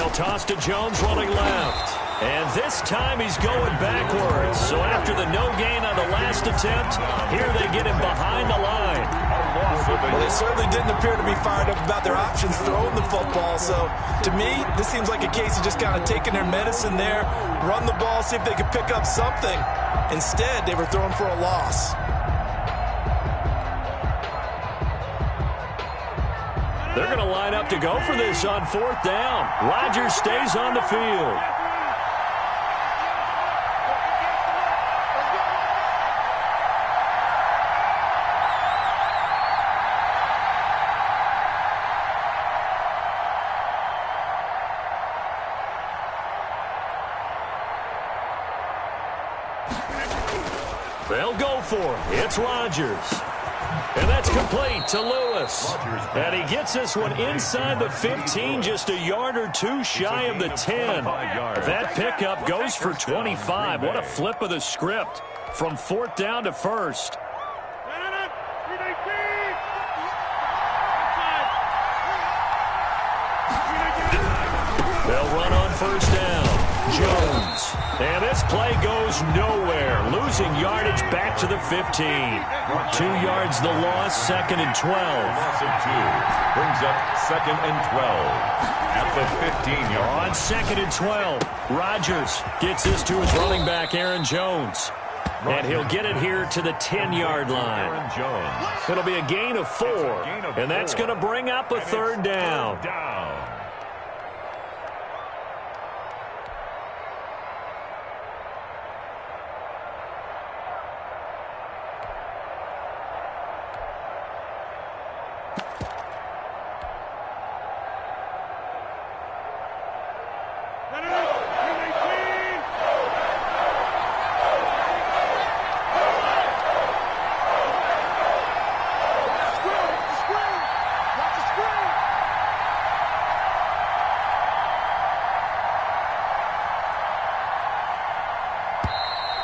They'll toss to Jones running left. And this time he's going backwards. So after the no gain on the last attempt, here they get him behind the line. Well, they certainly didn't appear to be fired up about their options throwing the football. So to me, this seems like a case of just kind of taking their medicine there, run the ball, see if they could pick up something. Instead, they were throwing for a loss. They're going to line up to go for this on 4th down. Rodgers stays on the field. They'll go for it. It's Rodgers. And that's complete to Lewis. And he gets this one inside the 15, just a yard or two shy of the 10. That pickup goes for 25. What a flip of the script from 4th down to 1st. They'll run on 1st down. Jones. And this play goes nowhere. Losing yardage back to the 15. 2 yards the loss, 2nd and 12. Loss of 2 brings up 2nd and 12 at the 15-yard. On 2nd and 12, Rodgers gets this to his running back, Aaron Jones. And he'll get it here to the 10-yard line. Aaron Jones. It'll be a gain of 4. And that's going to bring up a 3rd down.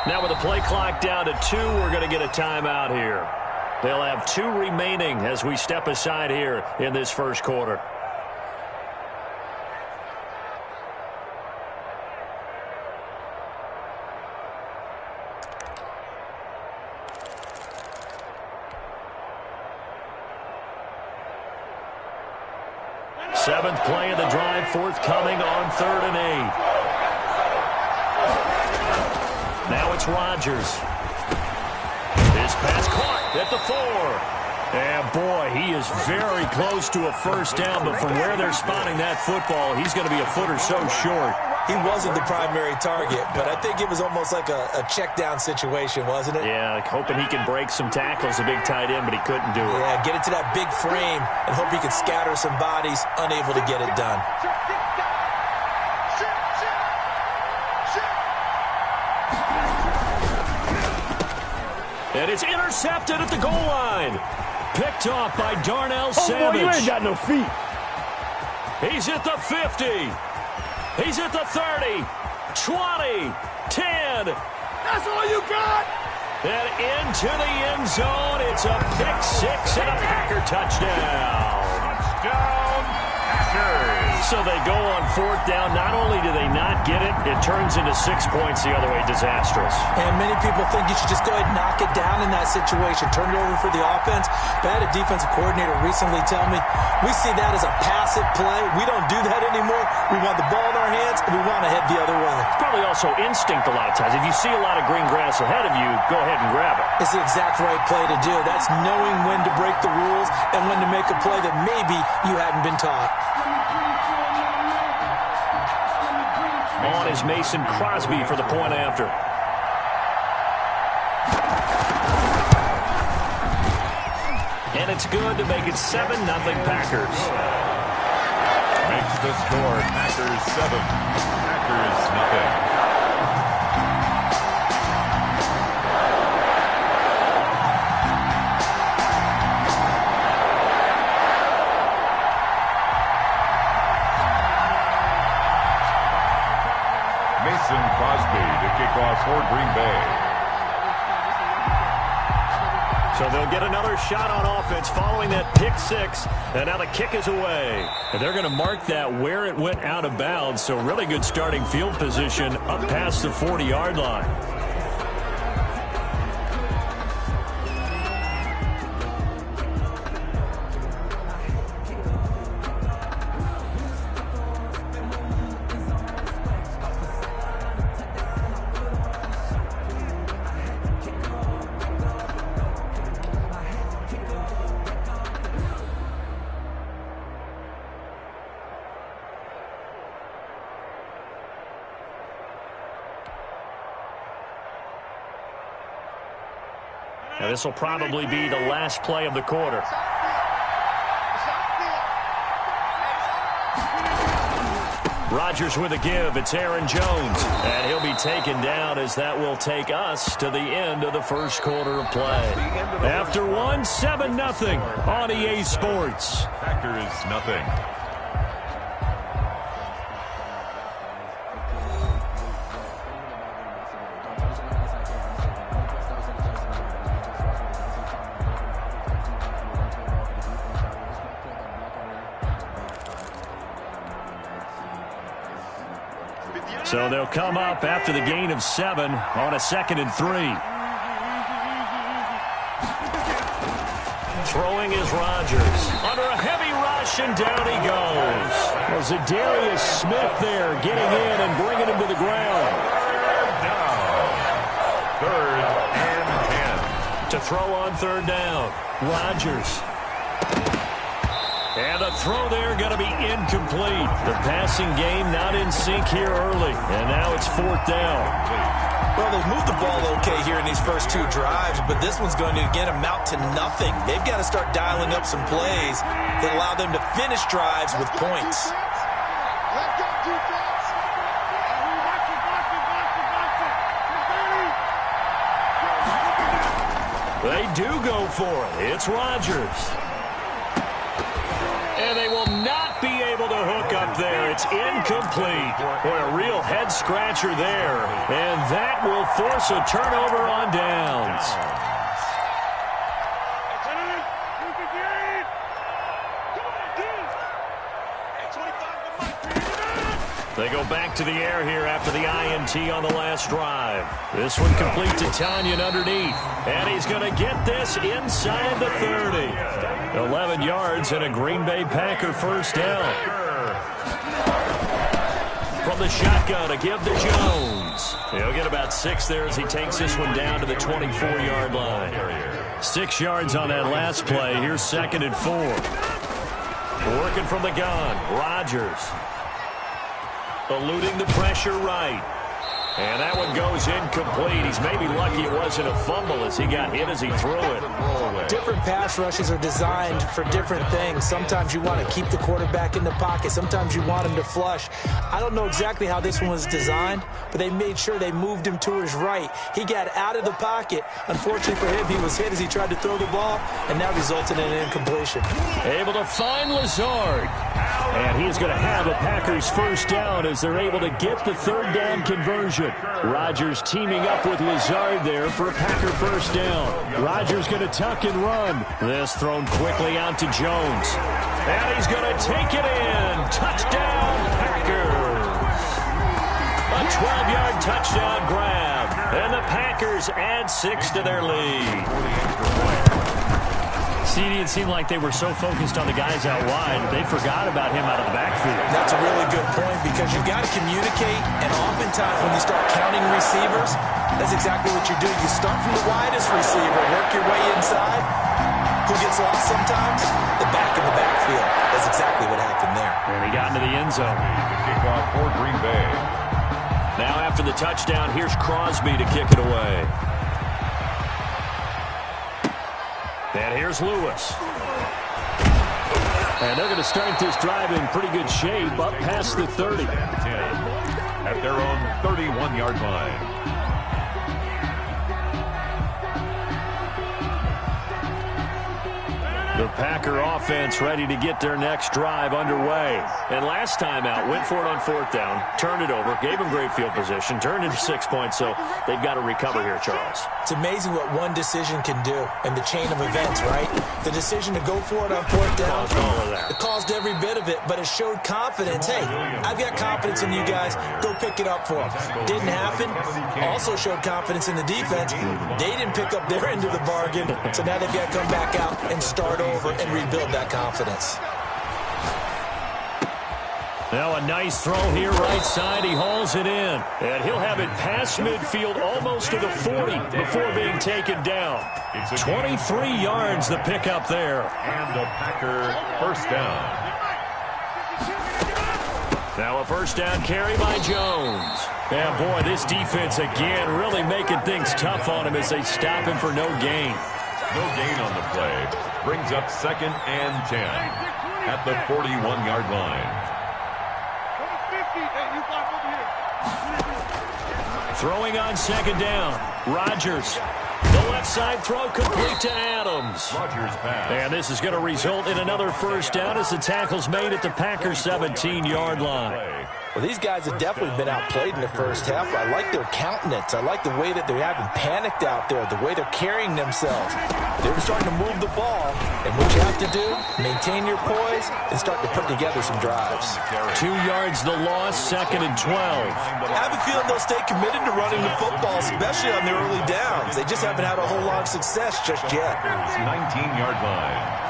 Now with the play clock down to 2, we're going to get a timeout here. They'll have 2 remaining as we step aside here in this first quarter. Seventh play of the drive forthcoming on 3rd and 8. Now it's Rodgers. His pass caught at the 4. And boy, he is very close to a 1st down, but from where they're spotting that football, he's going to be a foot or so short. He wasn't the primary target, but I think it was almost like a check down situation, wasn't it? Yeah, like hoping he could break some tackles, a big tight end, but he couldn't do it. Yeah, get it to that big frame and hope he could scatter some bodies, unable to get it done. And it's intercepted at the goal line. Picked off by Darnell Savage. Boy, you ain't got no feet. He's at the 50. He's at the 30. 20. 10. That's all you got? And into the end zone. It's a pick 6 and a Packer touchdown. Touchdown, Packers. So they go on 4th down. Not only do they not get it, it turns into 6 points the other way. Disastrous. And many people think you should just go ahead and knock it down in that situation. Turn it over for the offense. But I had a defensive coordinator recently tell me, we see that as a passive play. We don't do that anymore. We want the ball in our hands, and we want to head the other way. It's probably also instinct a lot of times. If you see a lot of green grass ahead of you, go ahead and grab it. It's the exact right play to do. That's knowing when to break the rules and when to make a play that maybe you hadn't been taught. On is Mason Crosby for the point after. And it's good to make it 7-0 Packers. Makes the score Packers 7, Packers 0. Mason Crosby to kick off for Green Bay. So they'll get another Another shot on offense following that pick six, and now the kick is away. And they're going to mark that where it went out of bounds, so really good starting field position up past the 40-yard line. And this will probably be the last play of the quarter. Rodgers with a give. It's Aaron Jones. And he'll be taken down as that will take us to the end of the first quarter of play. After one, 7-0 on EA Sports. Packers nothing. So they'll come up after the gain of 7 on a 2nd and 3. Throwing is Rodgers. Under a heavy rush, and down he goes. Well, Zadarius Smith there getting in and bringing him to the ground. Third and 10. To throw on 3rd down, Rodgers. And the throw there going to be incomplete. The passing game not in sync here early. And now it's 4th down. Well, they've moved the ball okay here in these first 2 drives, but this one's going to, again, amount to nothing. They've got to start dialing up some plays that allow them to finish drives with points. They do go for it. It's Rodgers. And they will not be able to hook up there. It's incomplete. Boy, a real head-scratcher there. And that will force a turnover on downs. They go back to the air here after the INT on the last drive. This one complete to Tanyan underneath. And he's going to get this inside the 30. 11 yards and a Green Bay Packer first down. From the shotgun, a give to Jones. He'll get about 6 there as he takes this one down to the 24-yard line. 6 yards on that last play. Here's 2nd and 4. Working from the gun, Rodgers. Eluding the pressure right. And that one goes incomplete. He's maybe lucky it wasn't a fumble as he got hit as he threw it. Different pass rushes are designed for different things. Sometimes you want to keep the quarterback in the pocket. Sometimes you want him to flush. I don't know exactly how this one was designed, but they made sure they moved him to his right. He got out of the pocket. Unfortunately for him, he was hit as he tried to throw the ball, and that resulted in an incompletion. Able to find Lazard. And he's going to have a Packers first down as they're able to get the 3rd down conversion. Rodgers teaming up with Lazard there for a Packer first down. Rodgers going to tuck and run. This thrown quickly out to Jones. And he's going to take it in. Touchdown, Packers. A 12-yard touchdown grab. And the Packers add 6 to their lead. CD, it seemed like they were so focused on the guys out wide, they forgot about him out of the backfield. That's a really good point because you've got to communicate, and oftentimes when you start counting receivers, that's exactly what you do. You start from the widest receiver, work your way inside. Who gets lost sometimes? The back in the backfield. That's exactly what happened there. And he got into the end zone. Kickoff for Green Bay. Now after the touchdown, here's Crosby to kick it away. And here's Lewis. And they're going to start this drive in pretty good shape up past the 30. At their own 31-yard line. The Packer offense ready to get their next drive underway. And last time out, went for it on 4th down, turned it over, gave them great field position, turned into 6 points, so they've got to recover here, Charles. It's amazing what one decision can do in the chain of events, right? The decision to go for it on 4th down, All of that. it caused every bit of it, but it showed confidence. Hey, I've got confidence in you guys. Go pick it up for them. Didn't happen. Also showed confidence in the defense. They didn't pick up their end of the bargain, so now they've got to come back out and start over and rebuild that confidence. Now a nice throw here right side. He hauls it in. And he'll have it past midfield almost to the 40 before being taken down. 23 yards the pickup there. And a Packer first down. Now a first down carry by Jones. And boy, this defense again really making things tough on him as they stop him for no gain. No gain on the play. Brings up 2nd and 10 at the 41-yard line. Throwing on 2nd down. Rodgers. The left side throw complete to Adams. Rodgers pass. And this is going to result in another first down as the tackle's made at the Packers' 17-yard line. Well, these guys have definitely been outplayed in the first half. I like their countenance. I like the way that they haven't panicked out there, the way they're carrying themselves. They're starting to move the ball, and what you have to do, maintain your poise and start to put together some drives. 2 yards the loss, 2nd and 12. I have a feeling they'll stay committed to running the football, especially on their early downs. They just haven't had a whole lot of success just yet. 19-yard line.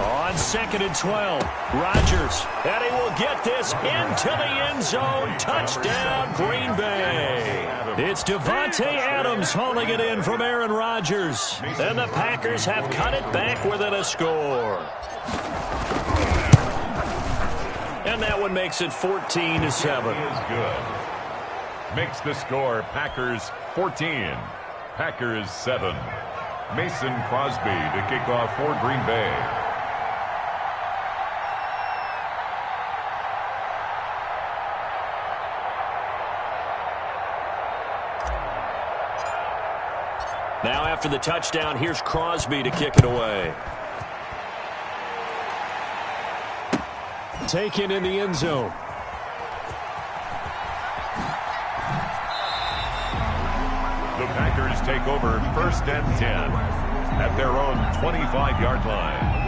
On 2nd and 12, Rodgers, and he will get this into the end zone. Touchdown, Green Bay. It's Devontae Adams hauling it in from Aaron Rodgers. And the Packers have cut it back within a score. And that one makes it 14-7. Is good. Makes the score Packers 14, Packers 7. Mason Crosby to kick off for Green Bay. Now after the touchdown, here's Crosby to kick it away. Taken in the end zone. The Packers take over 1st and 10 at their own 25-yard line.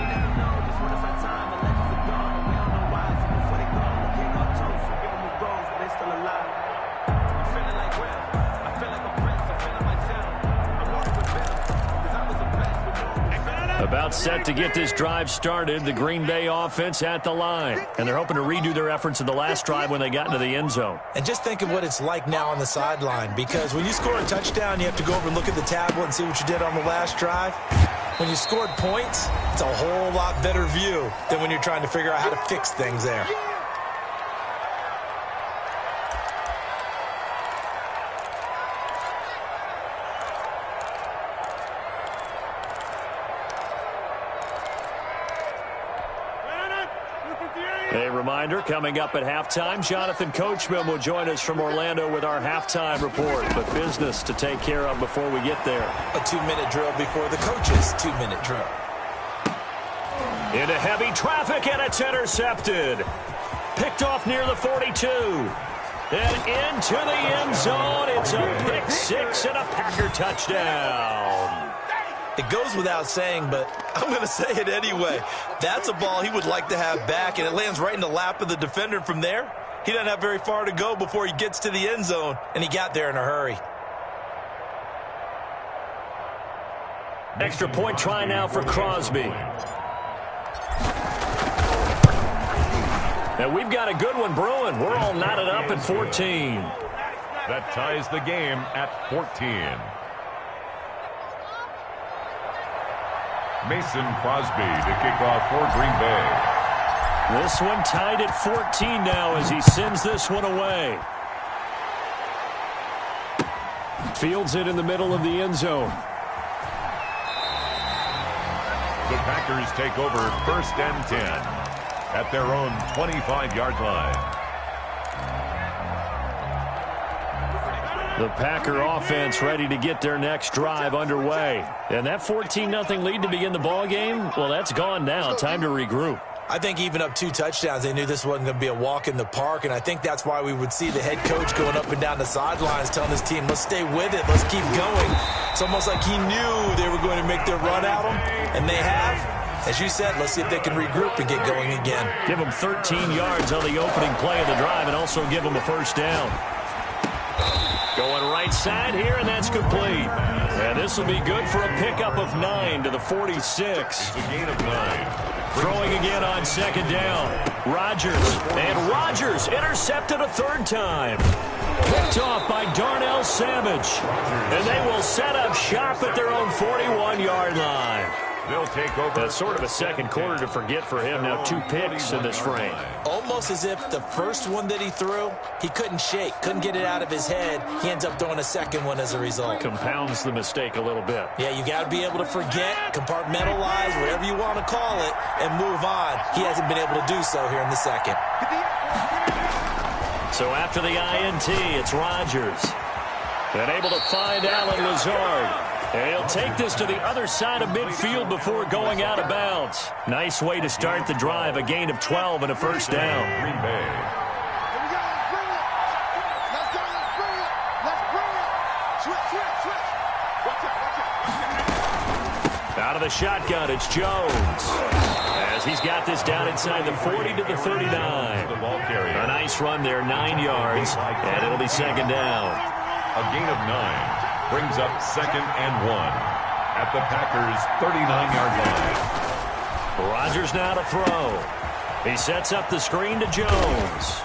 About set to get this drive started, the Green Bay offense at the line. And they're hoping to redo their efforts in the last drive when they got into the end zone. And just think of what it's like now on the sideline, because when you score a touchdown, you have to go over and look at the tablet and see what you did on the last drive. When you scored points, it's a whole lot better view than when you're trying to figure out how to fix things there. A reminder, coming up at halftime, Jonathan Coachman will join us from Orlando with our halftime report. But business to take care of before we get there. A 2-minute drill before the coach's 2-minute drill. Into heavy traffic, and it's intercepted. Picked off near the 42. And into the end zone. It's a pick six and a Packer touchdown. It goes without saying, but I'm going to say it anyway. That's a ball he would like to have back, and it lands right in the lap of the defender. From there, he doesn't have very far to go before he gets to the end zone, and he got there in a hurry. Extra point try now for Crosby. And we've got a good one brewing. We're all knotted up at 14. That ties the game at 14. Mason Crosby to kick off for Green Bay. This one tied at 14 now as he sends this one away. Fields it in the middle of the end zone. The Packers take over 1st and 10 at their own 25-yard line. The Packer offense ready to get their next drive underway. And that 14-0 lead to begin the ball game, well, that's gone now. Time to regroup. I think even up 2 touchdowns, they knew this wasn't going to be a walk in the park, and I think that's why we would see the head coach going up and down the sidelines telling his team, let's stay with it, let's keep going. It's almost like he knew they were going to make their run at him, and they have. As you said, let's see if they can regroup and get going again. Give them 13 yards on the opening play of the drive and also give them a first down. Going right side here, and that's complete. And this will be good for a pickup of 9 to the 46. It's a gain of 9. Throwing again on second down. Rodgers. And Rodgers intercepted a third time. Picked off by Darnell Savage. And they will set up shop at their own 41-yard line. They'll take over. That's sort of a second quarter to forget for him. Now 2 picks in this frame. Almost as if the first one that he threw, he couldn't shake, couldn't get it out of his head. He ends up throwing a second one as a result. Compounds the mistake a little bit. Yeah, you got to be able to forget, compartmentalize, whatever you want to call it, and move on. He hasn't been able to do so here in the second. So after the INT, it's Rodgers. And able to find Allen Lazard. And he'll take this to the other side of midfield before going out of bounds. Nice way to start the drive. A gain of 12 and a first down. Green Bay. Out of the shotgun, it's Jones. As he's got this down inside the 40 to the 39. A nice run there, 9 yards. And it'll be second down. A gain of 9. Brings up 2nd and 1 at the Packers' 39-yard line. Rodgers now to throw. He sets up the screen to Jones.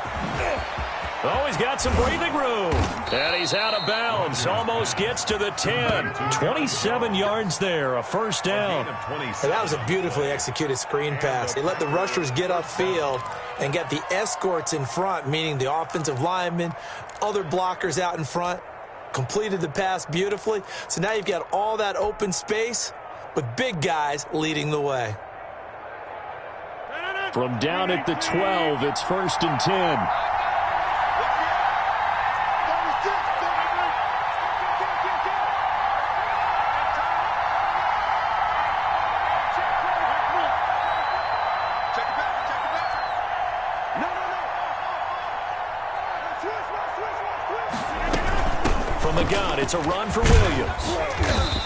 Oh, he's got some breathing room. And he's out of bounds. Almost gets to the 10. 27 yards there, a first down. And that was a beautifully executed screen pass. They let the rushers get upfield and get the escorts in front, meaning the offensive linemen, other blockers out in front. Completed the pass beautifully. So now you've got all that open space with big guys leading the way. From down at the 12, it's 1st and 10. From the gun, it's a run for Williams.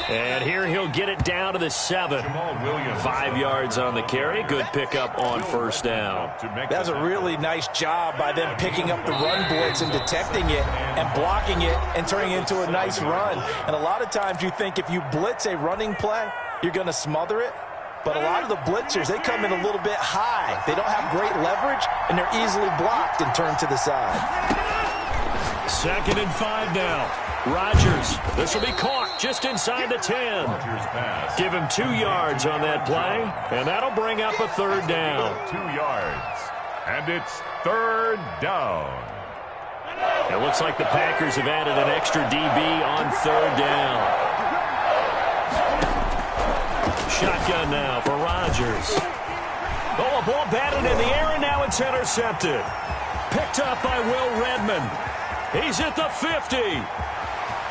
And here he'll get it down to the 7. 5 yards on the carry. Good pickup on first down. That's a really nice job by them picking up the run blitz and detecting it and blocking it and turning it into a nice run. And a lot of times you think if you blitz a running play, you're going to smother it. But a lot of the blitzers, they come in a little bit high. They don't have great leverage, and they're easily blocked and turned to the side. 2nd and 5 now. Rodgers, this will be caught just inside the 10. Give him 2 yards on that play, and that'll bring up a third down. 2 yards, and it's third down. It looks like the Packers have added an extra DB on third down. Shotgun now for Rodgers. Oh, a ball batted in the air, and now it's intercepted. Picked up by Will Redmond. He's at the 50.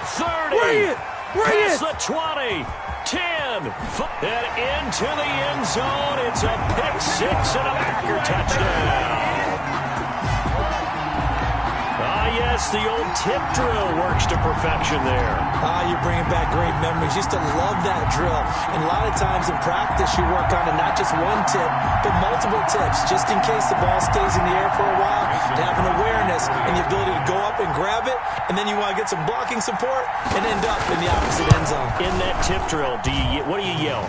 30. Past the 20. 10. And into the end zone. It's a pick 6 and a Packer touchdown. Yes, the old tip drill works to perfection there. You're bringing back great memories. Used to love that drill. And a lot of times in practice, you work on it, not just one tip, but multiple tips, just in case the ball stays in the air for a while, to have an awareness and the ability to go up and grab it, and then you want to get some blocking support and end up in the opposite end zone. In that tip drill, what do you yell?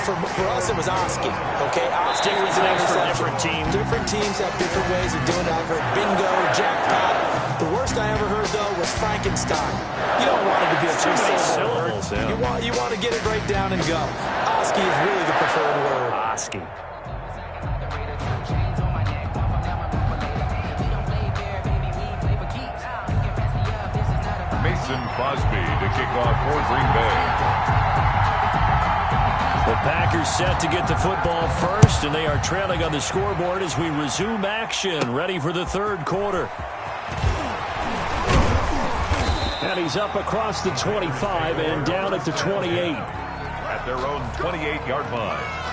For us, it was Oski. Okay, Oski was an different teams. Different teams have different ways of doing it. I've heard bingo, jackpot. The worst I ever heard, though, was Frankenstein. You don't want it to be a two-syllable word. Yeah. You want to get it right down and go. Oski is really the preferred word. Oski. Mason Crosby to kick off for Green Bay. The Packers set to get the football first, and they are trailing on the scoreboard as we resume action, ready for the third quarter. And he's up across the 25 and down at the 28. At their own 28-yard line.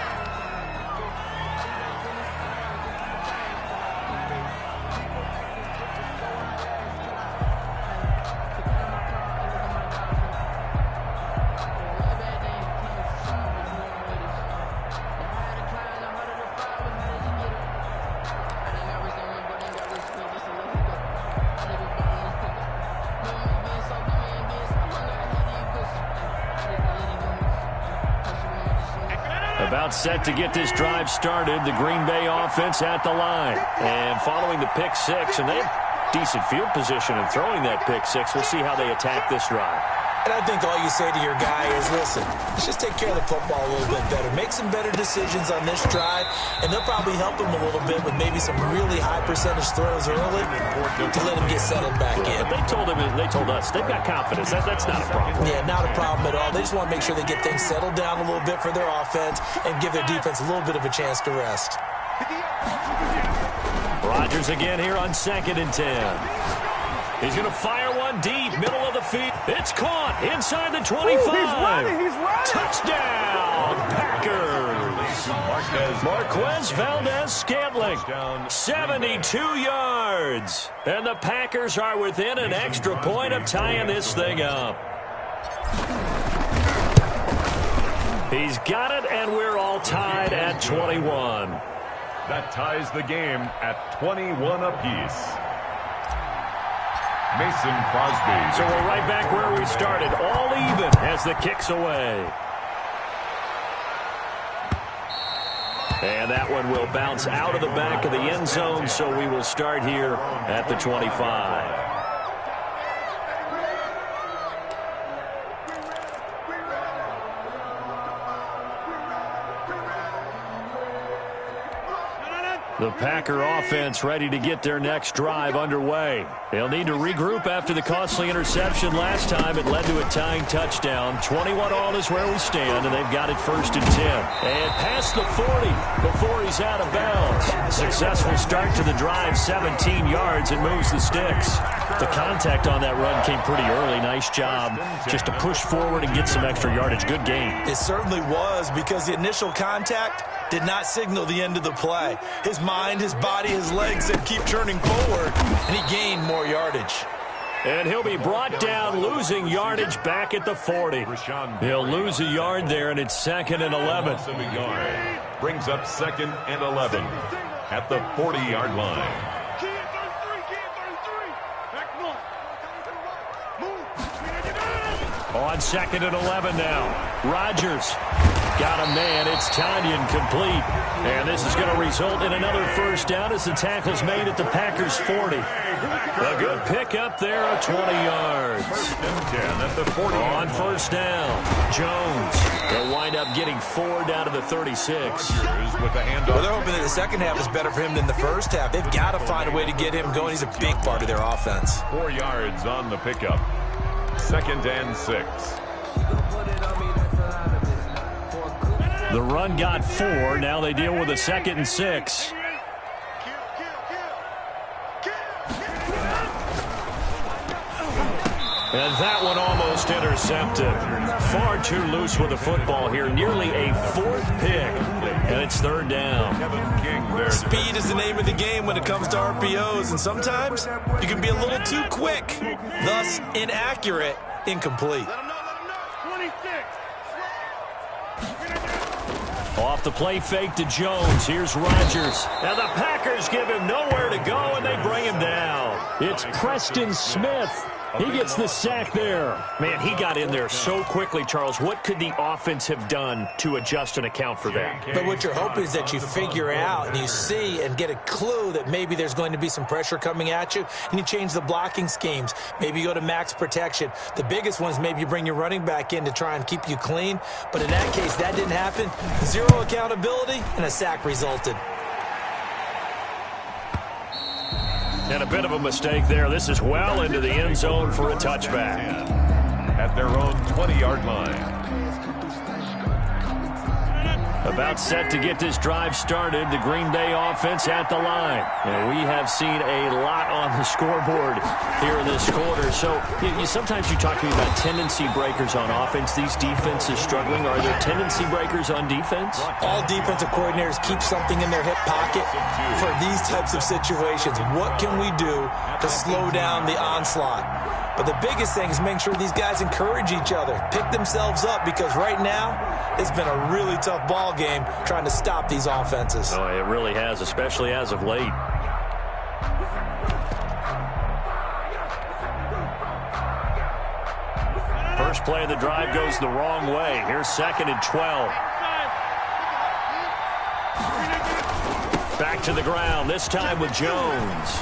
About set to get this drive started. The Green Bay offense at the line. And following the pick six, and they have decent field position in throwing that pick six. We'll see how they attack this drive. And I think all you say to your guy is, listen, let's just take care of the football a little bit better. Make some better decisions on this drive, and they'll probably help him a little bit with maybe some really high percentage throws early to let him get settled back in. But they told us, they've got confidence. That's not a problem. Yeah, not a problem at all. They just want to make sure they get things settled down a little bit for their offense and give their defense a little bit of a chance to rest. Rodgers again here on 2nd and 10. He's going to fire one deep, middle of the field. It's caught inside the 25. Ooh, he's running. Touchdown, Packers. Marquez Valdez-Scantling, 72 yards. And the Packers are within an extra point of tying this thing up. He's got it, and we're all tied at 21. That ties the game at 21 apiece. Mason Crosby. So we're right back where we started, all even as the kick's away. And that one will bounce out of the back of the end zone, so we will start here at the 25. The Packer offense ready to get their next drive underway. They'll need to regroup after the costly interception last time. It led to a tying touchdown. 21 all is where we stand, and they've got it 1st and 10. And past the 40 before he's out of bounds. Successful start to the drive, 17 yards, and moves the sticks. The contact on that run came pretty early. Nice job just to push forward and get some extra yardage. Good game. It certainly was, because the initial contact did not signal the end of the play. His mind, his body, his legs said keep turning forward, and he gained more yardage. And he'll be brought down, losing yardage back at the 40. He'll lose a yard there, and it's 2nd and 11. Brings up 2nd and 11 at the 40-yard line. On 2nd and 11 now. Rodgers got a man. It's Tanyan complete. And this is going to result in another first down as the tackle's made at the Packers' 40. A good pickup there of 20 yards. 10 at the 40. On first down, Jones. They'll wind up getting 4 down to the 36. With the handoff. Well, they're hoping that the second half is better for him than the first half. They've got to find a way to get him going. He's a big part of their offense. 4 yards on the pickup. 2nd and 6. The run got 4. Now they deal with a 2nd and 6. And that one almost intercepted. Far too loose with the football here. Nearly a 4th pick. And it's 3rd down. Speed is the name of the game when it comes to RPOs. And sometimes you can be a little too quick. Thus, inaccurate, incomplete. Off the play fake to Jones. Here's Rodgers. And the Packers give him nowhere to go, and they bring him down. It's Preston Smith. He gets the sack there. Man, he got in there so quickly, Charles. What could the offense have done to adjust and account for that? But what you're hoping is that you figure out and you see and get a clue that maybe there's going to be some pressure coming at you, and you change the blocking schemes. Maybe you go to max protection. The biggest one is maybe you bring your running back in to try and keep you clean. But in that case, that didn't happen. 0 accountability, and a sack resulted. And a bit of a mistake there. This is well into the end zone for a touchback. At their own 20-yard line. About set to get this drive started, the Green Bay offense at the line. And we have seen a lot on the scoreboard here in this quarter. So sometimes you talk to me about tendency breakers on offense. These defenses struggling. Are there tendency breakers on defense? All defensive coordinators keep something in their hip pocket for these types of situations. What can we do to slow down the onslaught? But the biggest thing is making sure these guys encourage each other, pick themselves up, because right now it's been a really tough ball game trying to stop these offenses. Oh, it really has, especially as of late. First play of the drive goes the wrong way. Here's 2nd and 12. Back to the ground, this time with Jones.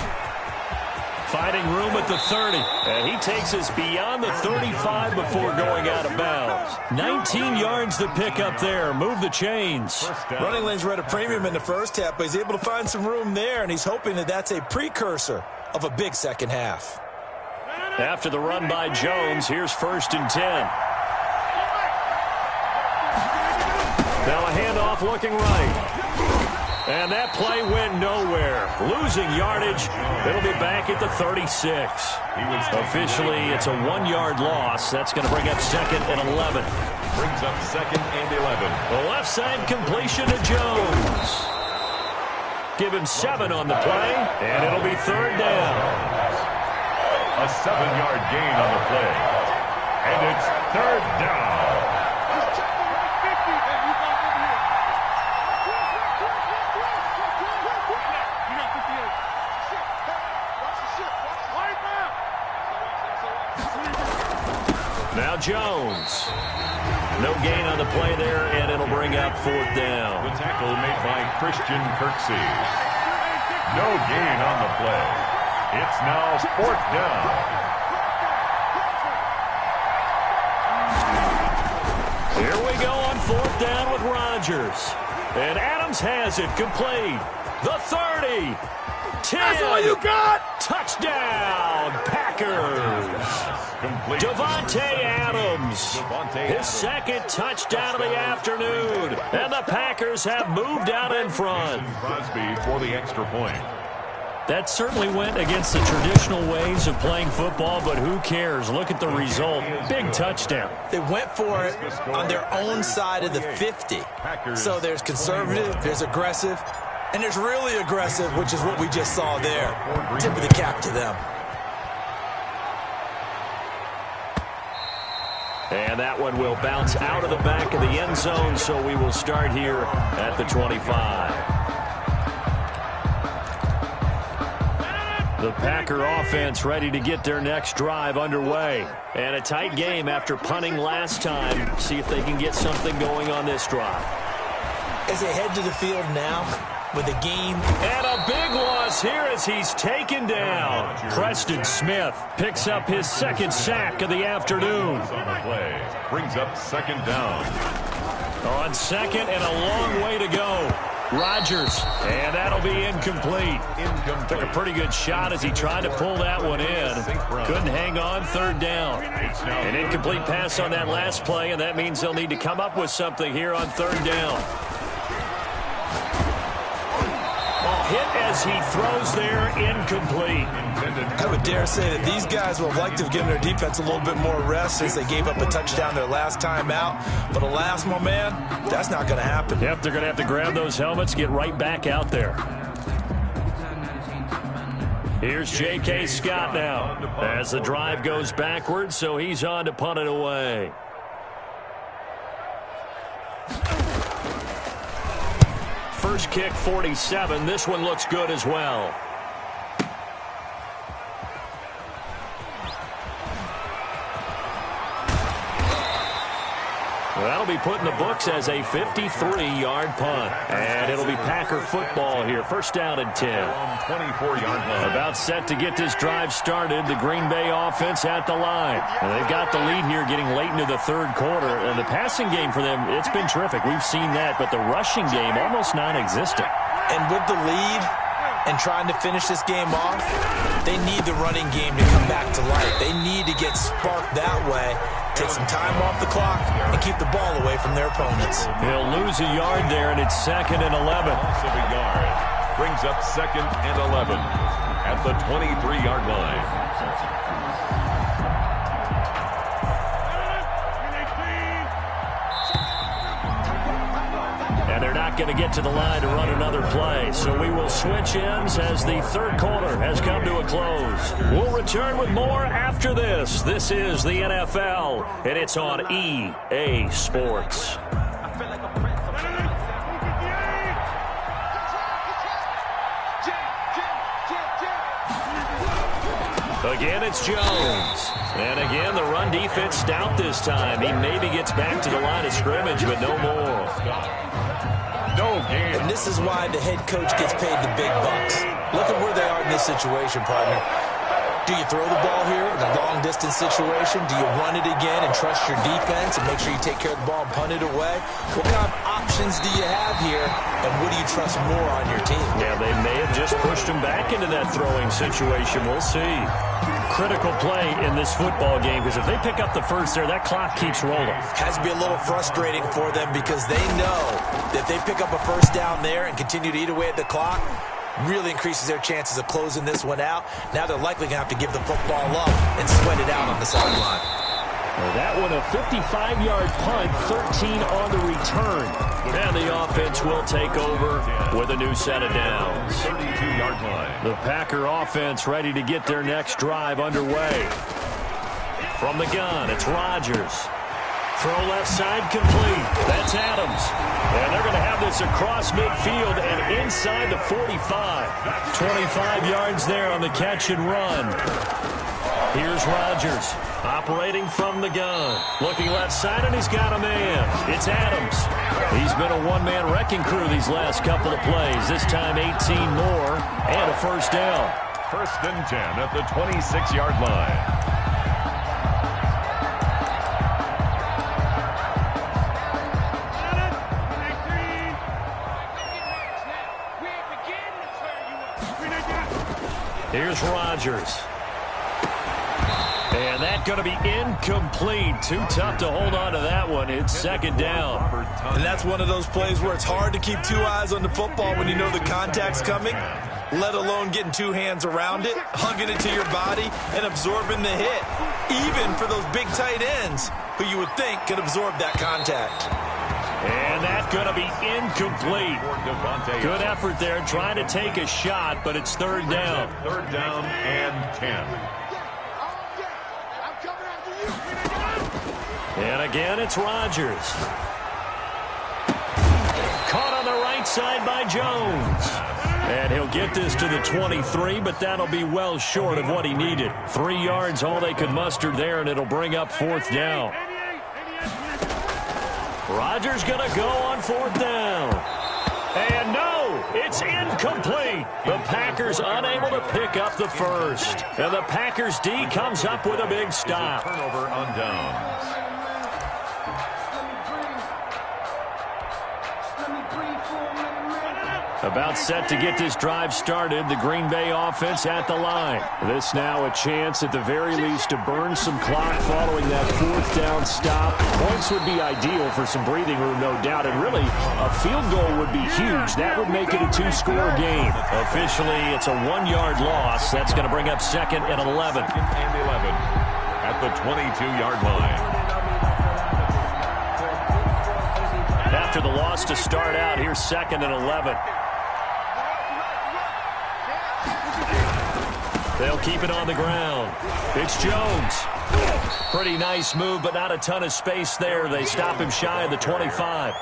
Finding room at the 30. And he takes us beyond the 35 before going out of bounds. 19 yards to pick up there. Move the chains. Running lanes were at a premium in the first half, but he's able to find some room there, and he's hoping that that's a precursor of a big second half. After the run by Jones, here's 1st and 10. Now a handoff looking right. And that play went nowhere. Losing yardage. It'll be back at the 36. Officially, it's a 1-yard loss. That's going to bring up 2nd and 11. Brings up 2nd and 11. The left side completion to Jones. Give him 7 on the play, and it'll be 3rd down. A 7-yard gain on the play. And it's 3rd down. Now Jones. No gain on the play there, and it'll bring up 4th down. The tackle made by Christian Kirksey. No gain on the play. It's now 4th down. Here we go on 4th down with Rodgers. And Adams has it complete. The 30. 10. That's all you got? Touchdown, Packers. Davante Adams. His 2nd touchdown of the afternoon. And the Packers have moved out in front. Crosby for the extra point. That certainly went against the traditional ways of playing football, but who cares? Look at the result. Big touchdown. They went for it on their own side of the 50. So there's conservative, there's aggressive, and there's really aggressive, which is what we just saw there. Tip of the cap to them. And that one will bounce out of the back of the end zone, so we will start here at the 25. The Packer offense ready to get their next drive underway. And a tight game after punting last time. See if they can get something going on this drive. As they head to the field now with a game. And a big loss here as he's taken down. Preston Smith picks up his 2nd sack of the afternoon. On the play. Brings up 2nd down. On 2nd and a long way to go. Rodgers, and that'll be incomplete. Took a pretty good shot as he tried to pull that one in. Couldn't hang on, 3rd down. An incomplete pass on that last play, and that means they'll need to come up with something here on 3rd down. Hit as he throws there, incomplete. I would dare say that these guys would have liked to have given their defense a little bit more rest since they gave up a touchdown their last time out. But alas, my man, that's not going to happen. Yep, they're going to have to grab those helmets, get right back out there. Here's J.K. Scott now as the drive goes backwards, so he's on to punt it away. First kick, 47. This one looks good as well. That'll be put in the books as a 53-yard punt. And it'll be Packer football here. 1st down and 10. 24-yard line. About set to get this drive started. The Green Bay offense at the line. And they've got the lead here getting late into the 3rd quarter. And the passing game for them, it's been terrific. We've seen that. But the rushing game, almost non-existent. And with the lead and trying to finish this game off, they need the running game to come back to life. They need to get sparked that way, take some time off the clock, and keep the ball away from from their opponents. He'll lose a yard there, and it's 2nd and 11. Loss of a yard brings up 2nd and 11 at the 23-yard line. And they're not going to get to the line to run another play. So we will switch ends as the third quarter has come to a close. We'll return with more after this. This is the NFL, and it's on EA Sports. Again, it's Jones. And again, the run defense stout this time. He maybe gets back to the line of scrimmage, but no more. No game. And this is why the head coach gets paid the big bucks. Look at where they are in this situation, partner. Do you throw the ball here in a long-distance situation? Do you run it again and trust your defense and make sure you take care of the ball and punt it away? What kind of options do you have here, and what do you trust more on your team? Yeah, they may have just pushed him back into that throwing situation. We'll see. Critical play in this football game, because if they pick up the first there, that clock keeps rolling. Has to be a little frustrating for them because they know that if they pick up a first down there and continue to eat away at the clock, really increases their chances of closing this one out. Now they're likely going to have to give the football up and sweat it out on the sideline. Well, that one a 55-yard punt, 13 on the return. And the offense will take over with a new set of downs. 32-yard line. The Packer offense ready to get their next drive underway. From the gun, it's Rodgers. Throw left side complete. That's Adams. And they're going to have this across midfield and inside the 45. 25 yards there on the catch and run. Here's Rodgers operating from the gun. Looking left side, and he's got a man. It's Adams. He's been a one-man wrecking crew these last couple of plays. This time 18 more and a first down. 1st and 10 at the 26-yard line. Here's Rodgers. And that's going to be incomplete. Too tough to hold on to that one. It's 2nd down. And that's one of those plays where it's hard to keep two eyes on the football when you know the contact's coming, let alone getting two hands around it, hugging it to your body, and absorbing the hit. Even for those big tight ends who you would think could absorb that contact. And that's going to be incomplete. Good effort there trying to take a shot, but it's 3rd down. 3rd down and 10. And again, it's Rodgers. Caught on the right side by Jones. And he'll get this to the 23, but that'll be well short of what he needed. 3 yards, all they could muster there, and it'll bring up 4th down. Rodgers going to go on 4th down. And no, it's incomplete. The Packers unable to pick up the first. And the Packers D comes up with a big stop. Turnover on downs. About set to get this drive started, the Green Bay offense at the line. This now a chance at the very least to burn some clock following that 4th down stop. Points would be ideal for some breathing room, no doubt, and really a field goal would be huge. That would make it a 2-score game. Officially, it's a 1-yard loss. That's going to bring up 2nd and 11. 2nd and 11 at the 22-yard line. After the loss to start out, here's 2nd and 11. They'll keep it on the ground. It's Jones. Pretty nice move, but not a ton of space there. They stop him shy of the 25.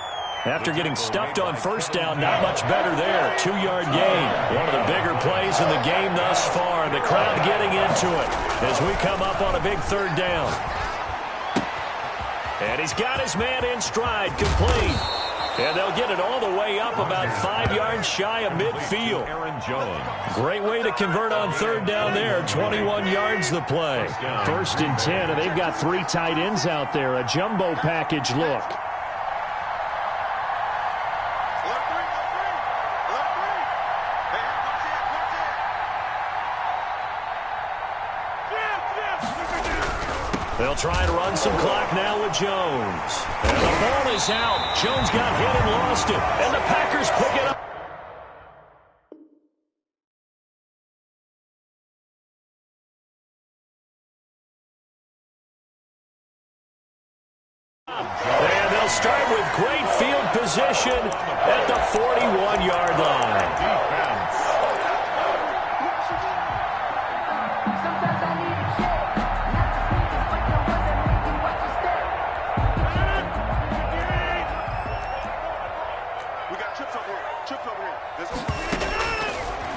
After getting stuffed on 1st down, not much better there. 2-yard gain. One of the bigger plays in the game thus far. The crowd getting into it as we come up on a big 3rd down. And he's got his man in stride, complete. And they'll get it all the way up about 5 yards shy of midfield. Aaron Jones. Great way to convert on 3rd down there. 21 yards the play. 1st and 10, and they've got 3 tight ends out there. A jumbo package look. They'll try and run some clock now with Jones. And the ball is out. Jones got hit and lost it. And the Packers pick it up. And they'll start with great field position at the 41-yard line.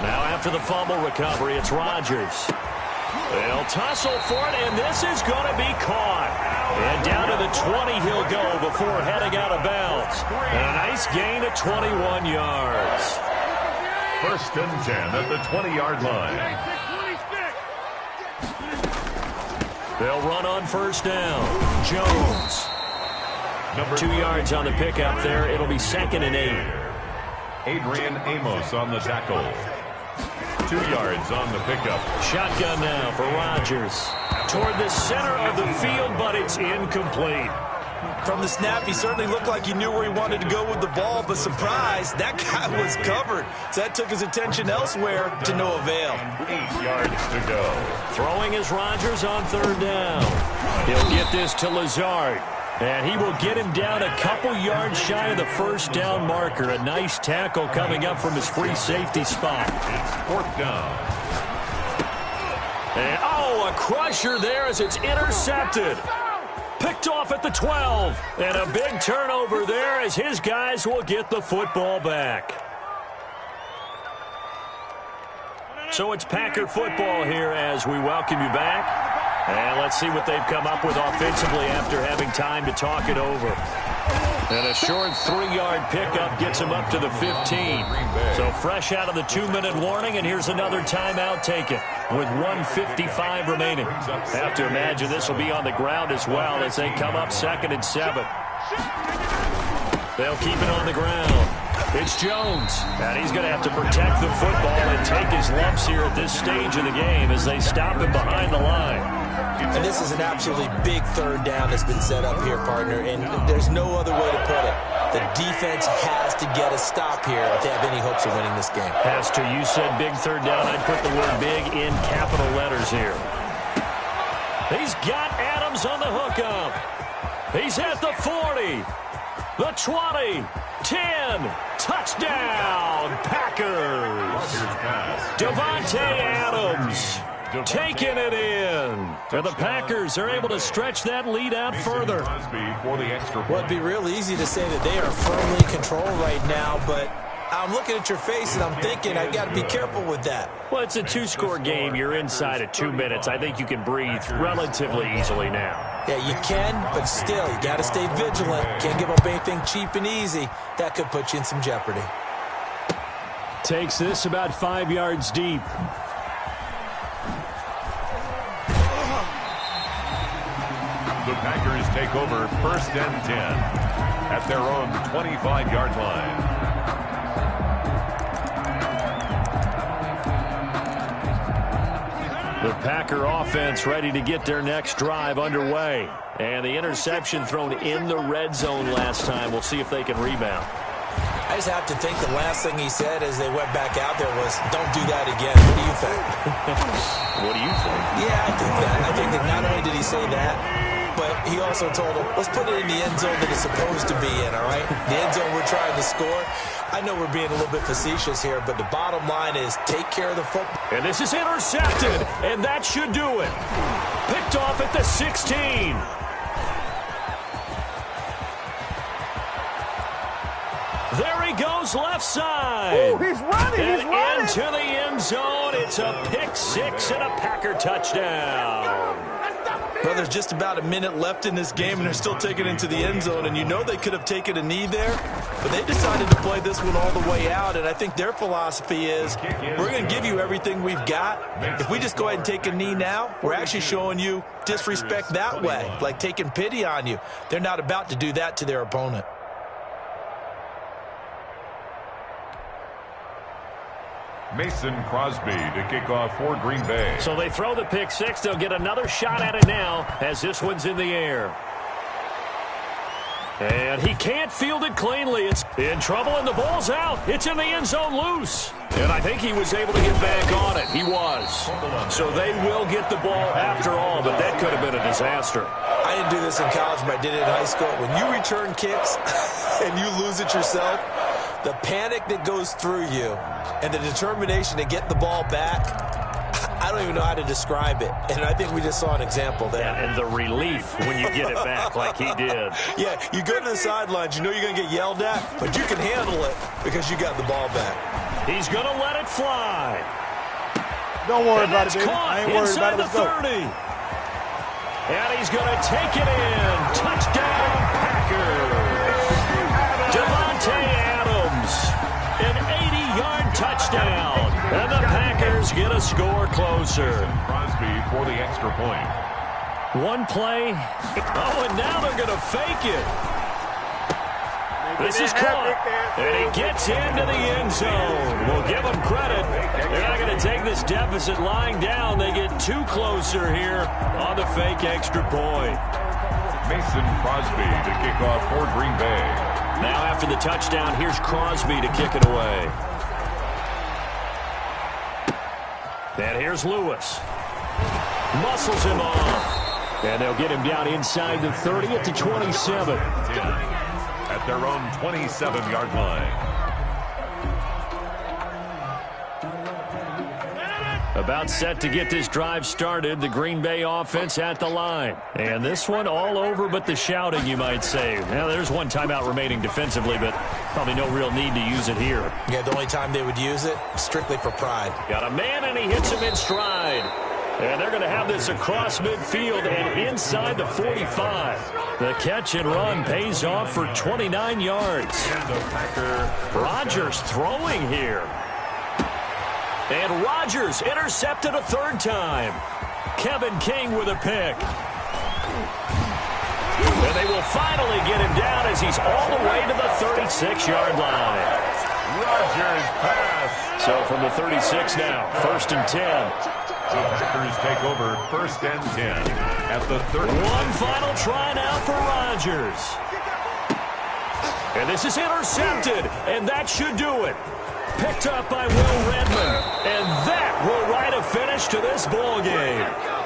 Now after the fumble recovery, it's Rodgers. They'll tussle for it, and this is going to be caught. And down to the 20 he'll go before heading out of bounds. And a nice gain of 21 yards. 1st and 10 at the 20-yard line. They'll run on 1st down. Jones. 2 yards on the pickup there. It'll be 2nd and 8. Adrian Amos on the tackle. 2 yards on the pickup. Shotgun now for Rodgers. Toward the center of the field, but it's incomplete. From the snap, he certainly looked like he knew where he wanted to go with the ball, but surprise, that guy was covered. So that took his attention elsewhere to no avail. 8 yards to go. Throwing is Rodgers on 3rd down. He'll get this to Lazard. And he will get him down a couple yards shy of the 1st down marker. A nice tackle coming up from his free safety spot. It's 4th down. And, oh, a crusher there as it's intercepted. Picked off at the 12. And a big turnover there as his guys will get the football back. So it's Packer football here as we welcome you back. And let's see what they've come up with offensively after having time to talk it over. And a short 3-yard pickup gets him up to the 15. So fresh out of the 2-minute warning, and here's another timeout taken with 1:55 remaining. Have to imagine this will be on the ground as well as they come up 2nd and 7. They'll keep it on the ground. It's Jones, and he's going to have to protect the football and take his lumps here at this stage of the game as they stop him behind the line. And this is an absolutely big 3rd down that's been set up here, partner, and there's no other way to put it. The defense has to get a stop here if they have any hopes of winning this game. Has to. You said big 3rd down. I'd put the word big in capital letters here. He's got Adams on the hookup. He's at the 40, the 20, 10, touchdown, Packers. Devontae Adams taking it in. And the Packers are able to stretch that lead out further. Well, it'd be real easy to say that they are firmly in control right now, but I'm looking at your face and I'm thinking I got to be careful with that. Well, it's a 2-score game. You're inside of 2 minutes. I think you can breathe relatively easily now. Yeah, you can, but still, you got to stay vigilant. Can't give up anything cheap and easy. That could put you in some jeopardy. Takes this about 5 yards deep. The Packers take over 1st and 10 at their own 25-yard line. The Packer offense ready to get their next drive underway. And the interception thrown in the red zone last time. We'll see if they can rebound. I just have to think the last thing he said as they went back out there was, don't do that again. What do you think? What do you think? Yeah, I think that. I think that not only did he say that, but he also told him, let's put it in the end zone that it's supposed to be in, all right? The end zone we're trying to score. I know we're being a little bit facetious here, but the bottom line is take care of the football. And this is intercepted, and that should do it. Picked off at the 16. There he goes left side. Ooh, he's running, and he's running. into the end zone. It's a pick 6 and a Packer touchdown. Well, there's just about a minute left in this game, and they're still taking it into the end zone. And you know they could have taken a knee there, but they decided to play this one all the way out. And I think their philosophy is, we're going to give you everything we've got. If we just go ahead and take a knee now, we're actually showing you disrespect that way, like taking pity on you. They're not about to do that to their opponent. Mason Crosby to kick off for Green Bay. So they throw the pick six. They'll get another shot at it now as this one's in the air. And he can't field it cleanly. It's in trouble, and the ball's out. It's in the end zone loose. And I think he was able to get back on it. He was. So they will get the ball after all, but that could have been a disaster. I didn't do this in college, but I did it in high school. When you return kicks and you lose it yourself, the panic that goes through you and the determination to get the ball back, I don't even know how to describe it. And I think we just saw an example there. Yeah, and the relief when you get it back like he did. Yeah, you go to the sidelines, you know you're going to get yelled at, but you can handle it because you got the ball back. He's going to let it fly. Don't worry And about it, that's baby. caught I ain't worried inside about it. the Let's go. 30. And he's going to take it in. Touchdown, Packers. Devontae Adams, an 80-yard touchdown. And the Packers get a score closer. Crosby for the extra point. One play. Oh, and now they're going to fake it. This is caught, and he gets into the end zone. We'll give them credit. They're not going to take this deficit lying down. They get two closer here on the fake extra point. Mason Crosby to kick off for Green Bay. Now after the touchdown, here's Crosby to kick it away. And here's Lewis. Muscles him off. And they'll get him down inside the 30 at the 27. At their own 27-yard line. About set to get this drive started, the Green Bay offense at the line. And this one all over but the shouting, you might say. Now, there's one timeout remaining defensively, but probably no real need to use it here. Yeah, the only time they would use it, strictly for pride. Got a man, and he hits him in stride. And they're going to have this across midfield and inside the 45. The catch and run pays off for 29 yards. And the Packer Rodgers throwing here. And Rodgers intercepted a third time. Kevin King with a pick. And they will finally get him down as he's all the way to the 36-yard line. Rodgers pass. So from the 36 now, 1st and 10. The Packers take over 1st and 10 at the 30. One final try now for Rodgers. And this is intercepted, and that should do it. Picked up by Will Redmond, and that will write a finish to this ball game.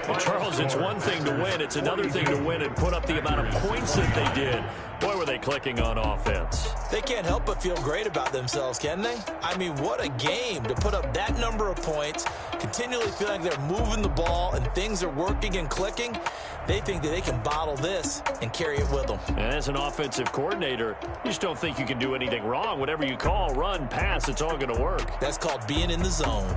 Well, Charles, it's one thing to win. It's another thing to win and put up the amount of points that they did. Boy, were they clicking on offense. They can't help but feel great about themselves, can they? I mean, what a game to put up that number of points, continually feeling they're moving the ball and things are working and clicking. They think that they can bottle this and carry it with them. And as an offensive coordinator, you just don't think you can do anything wrong. Whatever you call, run, pass, it's all going to work. That's called being in the zone.